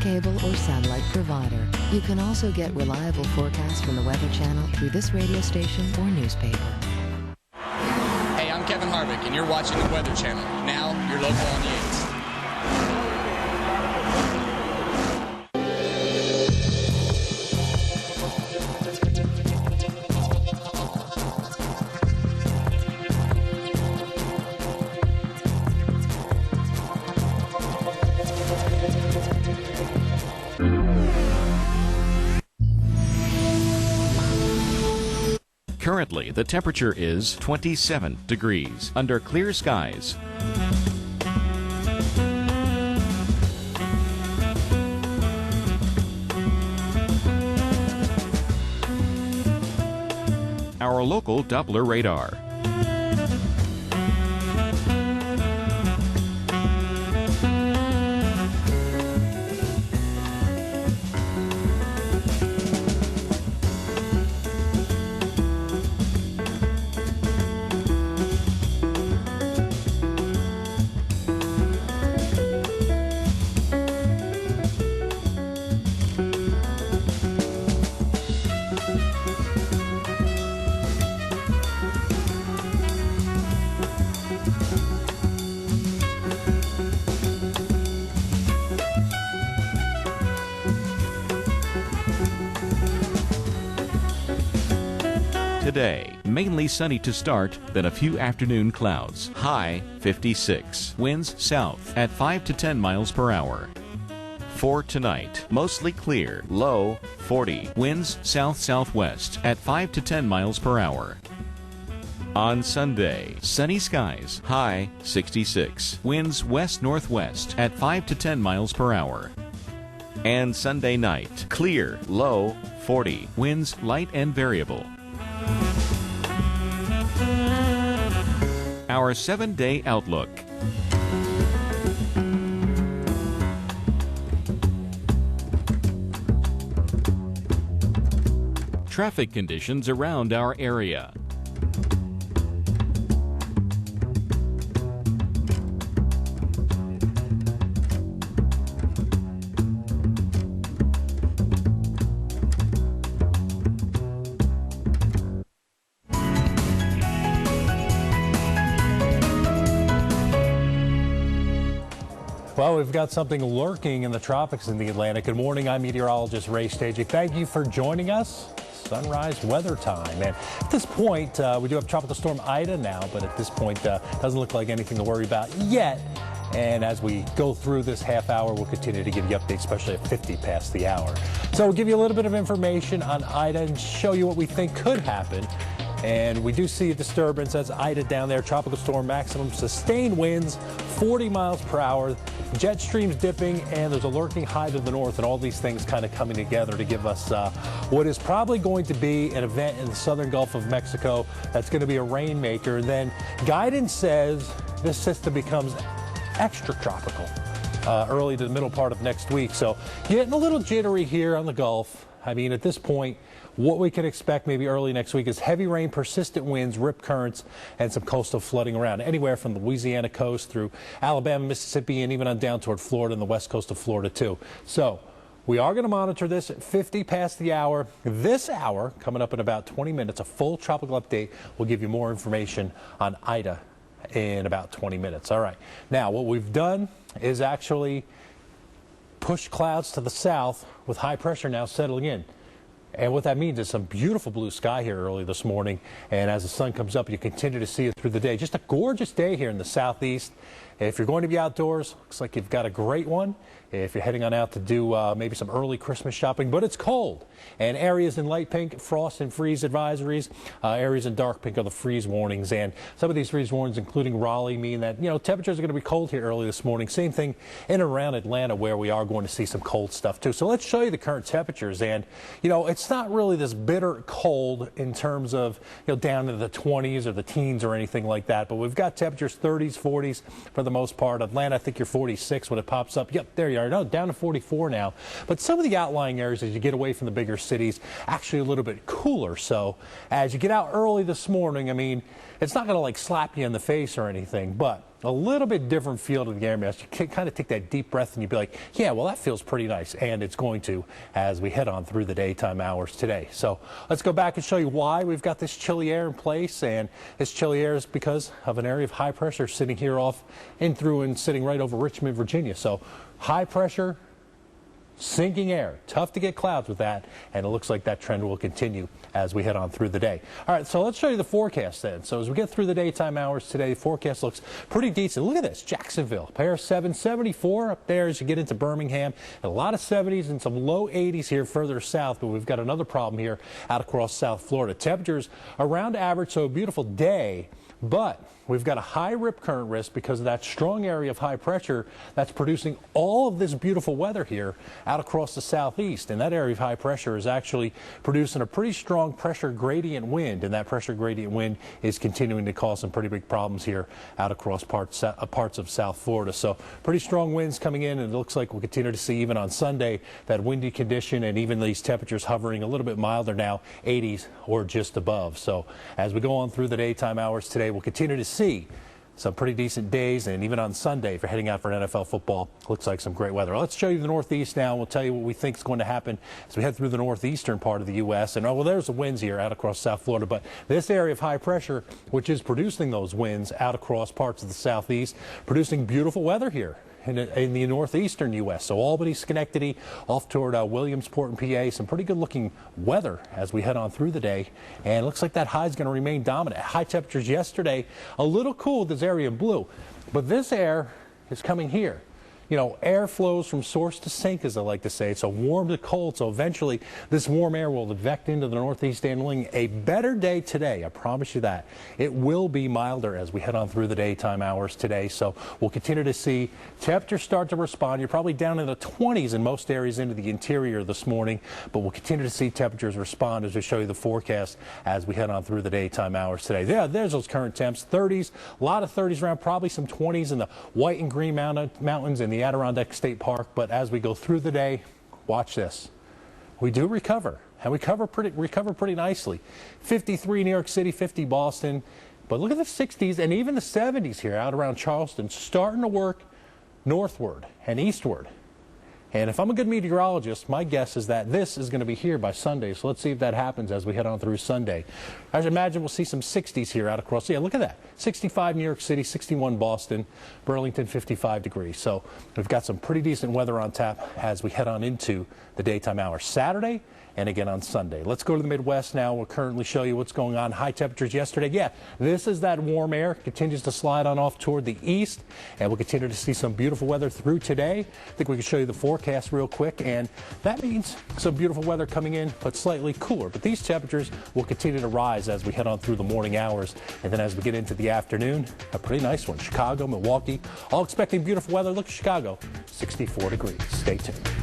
cable or satellite provider. You can also get reliable forecasts from the Weather Channel through this radio station or newspaper. Hey, I'm Kevin Harvick, and you're watching the Weather Channel. Now, you're local on the 8s. Currently, the temperature is 27 degrees under clear skies. Our local Doppler radar. Today, mainly sunny to start, then a few afternoon clouds. High 56. Winds south at 5 to 10 miles per hour. For tonight, mostly clear. Low 40. Winds south-southwest at 5 to 10 miles per hour. On Sunday, sunny skies. High 66. Winds west-northwest at 5 to 10 miles per hour. And Sunday night, clear. Low 40. Winds light and variable. Our 7-day outlook. Traffic conditions around our area. Well, we've got something lurking in the tropics in the Atlantic. Good morning, I'm meteorologist Ray Stagey. Thank you for joining us. Sunrise weather time. And at this point, we do have Tropical Storm Ida now, but at this point, doesn't look like anything to worry about yet. And as we go through this half hour, we'll continue to give you updates, especially at 50 past the hour. So we'll give you a little bit of information on Ida and show you what we think could happen. And we do see a disturbance. That's Ida down there. Tropical storm, maximum sustained winds, 40 miles per hour. Jet streams dipping, and there's a lurking high to the north, and all these things kind of coming together to give us what is probably going to be an event in the southern Gulf of Mexico that's going to be a rainmaker. And then guidance says this system becomes extratropical early to the middle part of next week. So getting a little jittery here on the Gulf. I mean, at this point, what we can expect maybe early next week is heavy rain, persistent winds, rip currents, and some coastal flooding around anywhere from the Louisiana coast through Alabama, Mississippi, and even on down toward Florida and the west coast of Florida too. So we are going to monitor this at 50 past the hour. This hour, coming up in about 20 minutes, a full tropical update. We'll give you more information on Ida in about 20 minutes. All right. Now, what we've done is actually push clouds to the south with high pressure now settling in. And what that means is some beautiful blue sky here early this morning. And as the sun comes up, you continue to see it through the day. Just a gorgeous day here in the southeast. If you're going to be outdoors, looks like you've got a great one. If you're heading on out to do maybe some early Christmas shopping, but it's cold. And areas in light pink, frost and freeze advisories. Areas in dark pink are the freeze warnings. And some of these freeze warnings, including Raleigh, mean that, you know, temperatures are going to be cold here early this morning. Same thing in and around Atlanta, where we are going to see some cold stuff too. So let's show you the current temperatures. And, you know, it's not really this bitter cold in terms of, you know, down into the 20s or the teens or anything like that. But we've got temperatures 30s, 40s for the most part. Atlanta, I think you're 46 when it pops up. Yep, there you are. No, down to 44 now. But some of the outlying areas as you get away from the bigger cities, actually a little bit cooler. So as you get out early this morning, I mean, it's not going to like slap you in the face or anything, but a little bit different feel to the air mass. You can kind of take that deep breath and you'd be like, yeah, well, that feels pretty nice. And it's going to as we head on through the daytime hours today. So let's go back and show you why we've got this chilly air in place. And this chilly air is because of an area of high pressure sitting here off in through and sitting right over Richmond, Virginia. So high pressure, sinking air. Tough to get clouds with that, and it looks like that trend will continue as we head on through the day. All right, so let's show you the forecast then. So as we get through the daytime hours today, the forecast looks pretty decent. Look at this, Jacksonville, pair of 774 up there as you get into Birmingham. And a lot of 70s and some low 80s here further south, but we've got another problem here out across South Florida. Temperatures around average, so a beautiful day. But we've got a high rip current risk because of that strong area of high pressure that's producing all of this beautiful weather here out across the southeast. And that area of high pressure is actually producing a pretty strong pressure gradient wind. And that pressure gradient wind is continuing to cause some pretty big problems here out across parts of South Florida. So pretty strong winds coming in, and it looks like we'll continue to see even on Sunday that windy condition and even these temperatures hovering a little bit milder now, 80s or just above. So as we go on through the daytime hours today, we'll continue to see some pretty decent days, and even on Sunday, if you're heading out for NFL football, looks like some great weather. Let's show you the Northeast now. We'll tell you what we think is going to happen as we head through the northeastern part of the U.S. And, oh, well, there's the winds here out across South Florida, but this area of high pressure, which is producing those winds out across parts of the southeast, producing beautiful weather here in the northeastern U.S. So Albany, Schenectady, off toward Williamsport and PA, some pretty good looking weather as we head on through the day. And it looks like that high is going to remain dominant. High temperatures yesterday, a little cool, this area in blue, but this air is coming here. You know, air flows from source to sink, as I like to say. It's a warm to cold, so eventually this warm air will advect into the northeast handling a better day today. I promise you that. It will be milder as we head on through the daytime hours today, so we'll continue to see temperatures start to respond. You're probably down in the 20s in most areas into the interior this morning, but we'll continue to see temperatures respond as we show you the forecast as we head on through the daytime hours today. Yeah, there's those current temps, 30s, a lot of 30s around, probably some 20s in the White and Green Mountains and the Adirondack State Park. But as we go through the day, watch this. We do recover, and we recover pretty nicely. 53 New York City, 50 Boston. But look at the 60s and even the 70s here out around Charleston, starting to work northward and eastward. And if I'm a good meteorologist, my guess is that this is going to be here by Sunday. So let's see if that happens as we head on through Sunday. I imagine we'll see some 60s here out across. Yeah, look at that. 65 New York City, 61 Boston, Burlington, 55 degrees. So we've got some pretty decent weather on tap as we head on into the daytime hours. Saturday and again on Sunday. Let's go to the Midwest now. We'll currently show you what's going on. High temperatures yesterday. Yeah, this is that warm air. Continues to slide on off toward the east, and we'll continue to see some beautiful weather through today. I think we can show you the forecast real quick, and that means some beautiful weather coming in, but slightly cooler. But these temperatures will continue to rise as we head on through the morning hours, and then as we get into the afternoon, a pretty nice one. Chicago, Milwaukee, all expecting beautiful weather. Look at Chicago, 64 degrees. Stay tuned.